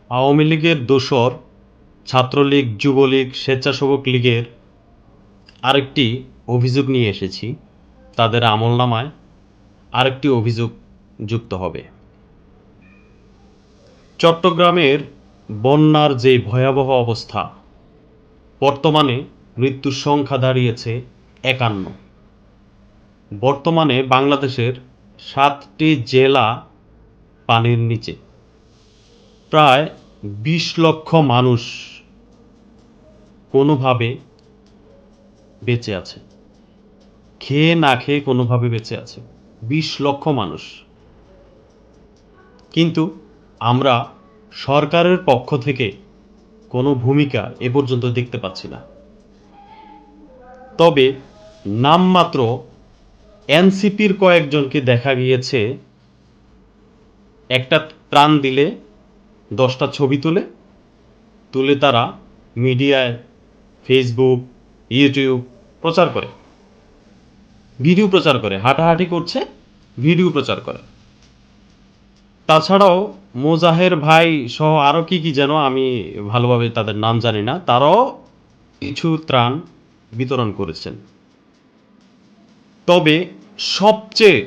আওয়ামী লীগের দোসর ছাত্রলীগ, যুবলীগ, স্বেচ্ছাসেবক লীগের আরেকটি অভিযোগ নিয়ে এসেছি। তাদের আমলনামায় আরেকটি অভিযোগ যুক্ত হবে। চট্টগ্রামের বন্যার যে ভয়াবহ অবস্থা, বর্তমানে মৃত্যুর সংখ্যা দাঁড়িয়েছে ৫১। বর্তমানে বাংলাদেশের ৭টি জেলা পানির নিচে। প্রায় ২০ লক্ষ মানুষ কোনোভাবে বেঁচে আছে, খেয়ে না খেয়ে কোনোভাবে বেঁচে আছে ২০ লক্ষ মানুষ। কিন্তু আমরা সরকারের পক্ষ থেকে কোনো ভূমিকা এ পর্যন্ত দেখতে পাচ্ছি না। তবে নামমাত্র এনসিপির কয়েকজনকে দেখা গিয়েছে একটা ত্রাণ দিলে ১০টা ছবি তুলে তারা মিডিয়ায়, ফেসবুক, ইউটিউব প্রচার করে, ভিডিও প্রচার করে, হাঁটাহাঁটি করছে, ভিডিও প্রচার করে। তাছাড়াও মোজাহের ভাই সহ আরও কি যেন, আমি ভালোভাবে তাদের নাম জানি না, তারাও কিছু ত্রাণ বিতরণ করেছেন। তবে সবচেয়ে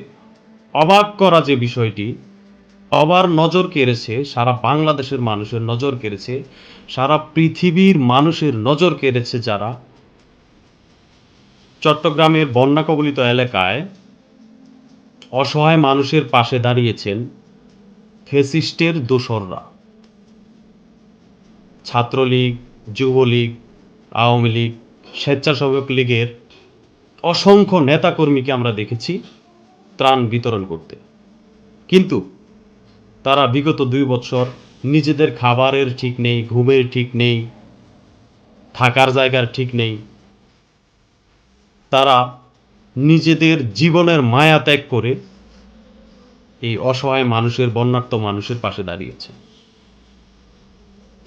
অবাক করা যে বিষয়টি, আবার নজর কেড়েছে সারা বাংলাদেশের মানুষের নজর কেড়েছে, সারা পৃথিবীর মানুষের নজর কেড়েছে, যারা চট্টগ্রামের বন্যা কবলিত এলাকায় অসহায় মানুষের পাশে দাঁড়িয়েছেন ফ্যাসিস্টের দোসররা। ছাত্রলীগ, যুবলীগ, আওয়ামী লীগ, স্বেচ্ছাসেবক লীগের অসংখ্য নেতাকর্মীকে আমরা দেখেছি ত্রাণ বিতরণ করতে। কিন্তু তারা বিগত ২ বছর নিজেদের খাবারের ঠিক নেই, ঘুমের ঠিক নেই, থাকার জায়গার ঠিক নেই। তারা নিজেদের জীবনের মায়া ত্যাগ করে এই অসহায় মানুষের, বন্যার্ত মানুষের পাশে দাঁড়িয়েছে।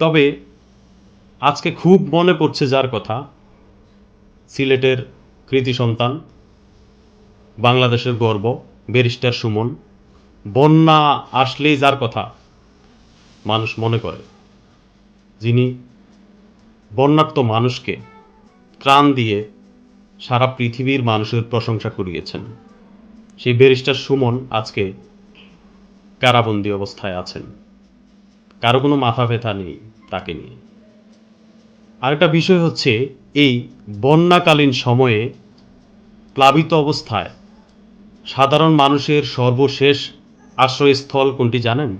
তবে আজকে খুব মনে পড়ছে যার কথা, সিলেটের কৃতি সন্তান, বাংলাদেশের গর্ব ব্যারিস্টার সুমন। বন্যা আসলেই যার কথা মানুষ মনে করে, যিনি বন্যার্ত মানুষকে ত্রাণ দিয়ে সারা পৃথিবীর মানুষের প্রশংসা কুড়িয়েছেন, সেই ব্যারিস্টার সুমন আজকে কারাবন্দী অবস্থায় আছেন। কারো কোনো মাথা ব্যথা নেই তাকে নিয়ে। আরেকটা বিষয় হচ্ছে, এই বন্যাকালীন সময়ে প্লাবিত অবস্থায় সাধারণ মানুষের সর্বশেষ আশ্রয়স্থল কোনটি জানেন?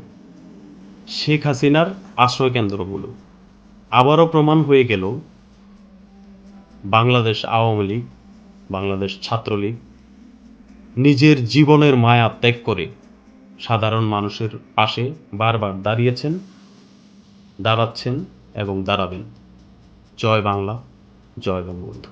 শেখ হাসিনার আশ্রয়কেন্দ্রগুলো। আবারও প্রমাণ হয়ে গেল বাংলাদেশ আওয়ামী লীগ, বাংলাদেশ ছাত্রলীগ নিজের জীবনের মায়া ত্যাগ করে সাধারণ মানুষের পাশে বারবার দাঁড়িয়েছেন, দাঁড়াচ্ছেন এবং দাঁড়াবেন। জয় বাংলা, জয় বঙ্গবন্ধু।